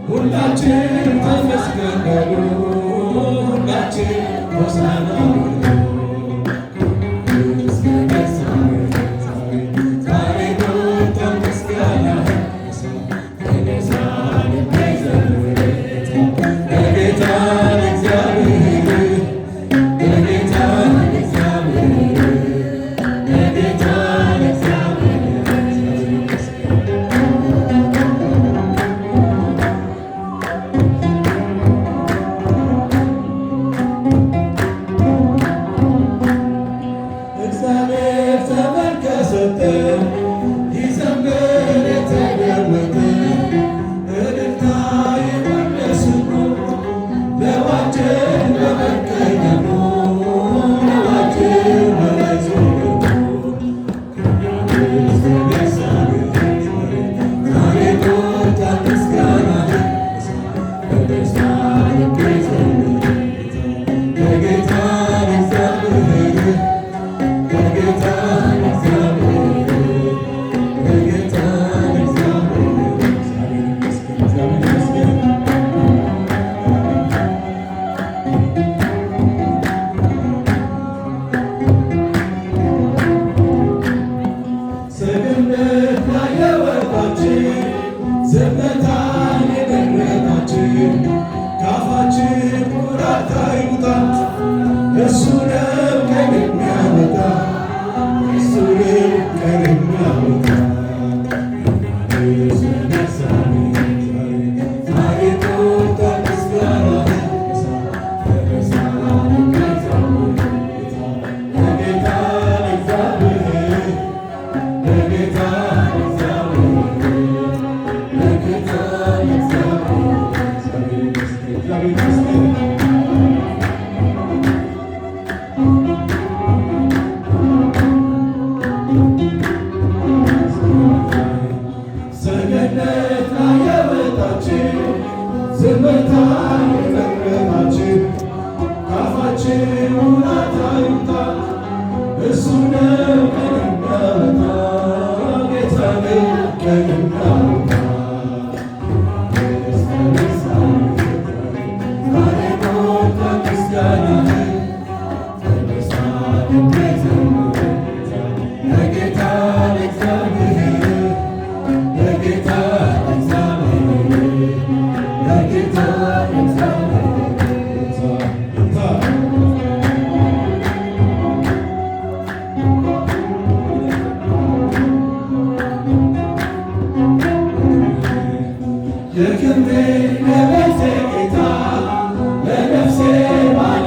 ሁላችን ተመስገን በሉ ሁላችን ሆሳዕና የክብሬ የቤቴ ጌታ ለነፍሴ ባለ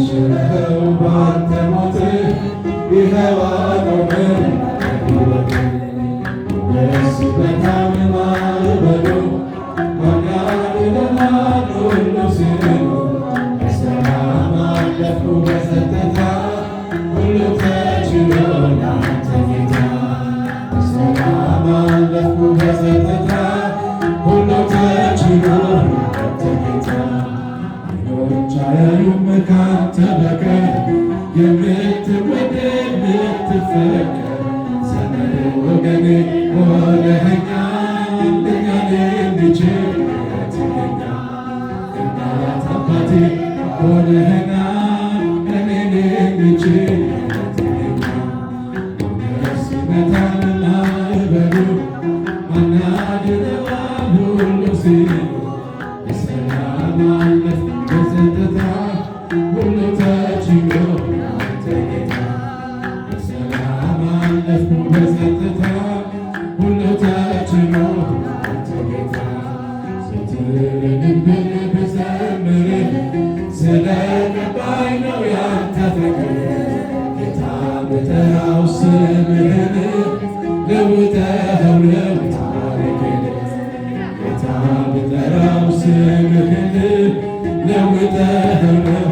ችለው ባንተ ሞት ይኸው አቆመን ሕይወት ደስ በታም ማዕበሉ ማን ያድነናል ሁሉ ሲሉ በሰላም አለፍኩ በጸጥታ ሁሉ ተችሎ ላንተ ጌታ በሰላም አለፍኩ በጸጥታ ሁሉ ተችሎ ላንተ ጌታ ዓይኖች አያዩም ካንተ በቀር የምትወደድ የምትፈቀር ዘመድ ወገኔ ሆነኸኛል እኛን እንድችል ትገኛ እናት አባቴ ሆነኸኛል እኔን እንድችል ትገኛ ሞገስ ሲመታን ማዕበሉ ማን ያድነዋል ሁሉ ሲሉ በሰላም አለፍኩ በጸጥታ ሁሉ ተችሎ ላንተ ጌታ በሰላም አለፍኩ በጸጥታ ሁሉ ተችሎ ላንተ ጌታ ስትልብን ብዘምር ስለገባኝ ነው ያንተ ፍቅር ጌታ ብጠራው ስምህን ለውጠኸው ነው ታሪኬን ጌታ ብጠራው ስምህን ለውጠኸው ነው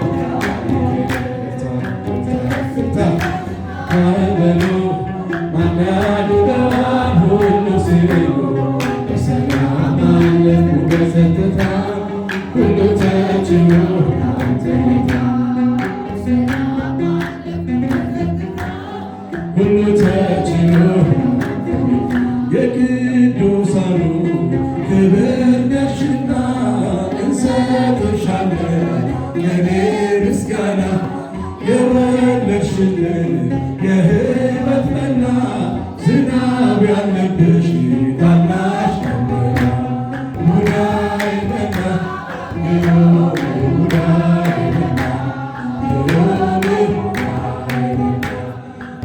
በሉ ማን ያድነዋል ሁሉ ሲሉ በሰላም አለፍኩ በጸጥታ ሁሉ ተችሎ ላንተ ጌታ ሁሉ ተችሎ የቅዱሳኑ ክብር ነሽና እንሰጥሻለን የኔ ምስጋና የወለድሽልን የሕይወት መና ዝናብ ያለብሽ ታናሽ ደመና ሙዳይ መና ሙዳይ መና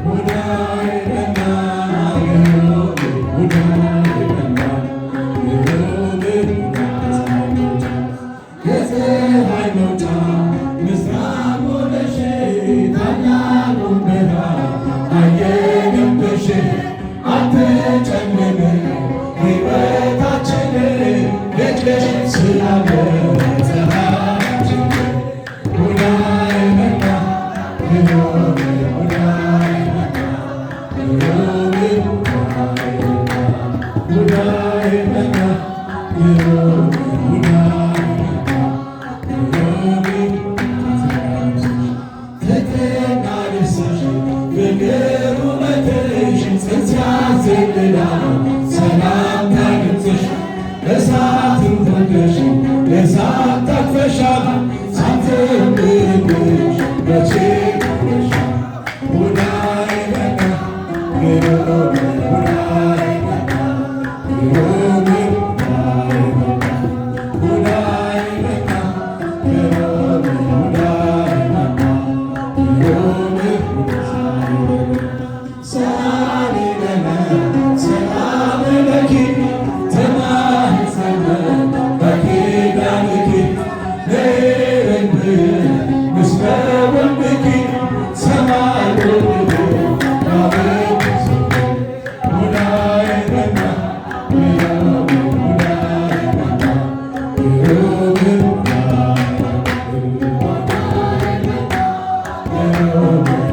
ሙዳይ መና የፀሐይ መውጫ ምስራቅ ሆነሽ ታላቁን ብርሃን አየንብሽ አትጨልም ሕይወታችን ልጅሽ ስላለ ፀሐያችን ሙዳይ መና ሙዳይ መና ሙዳይ መና ሰላም ታግኝተሽ እሳትን ተገሽ እሳት ታቅፈሻል ሳትንብሽ መቼ ሽ ሙዳይ መና ሙዳይ መና ሙዳይ መና Oh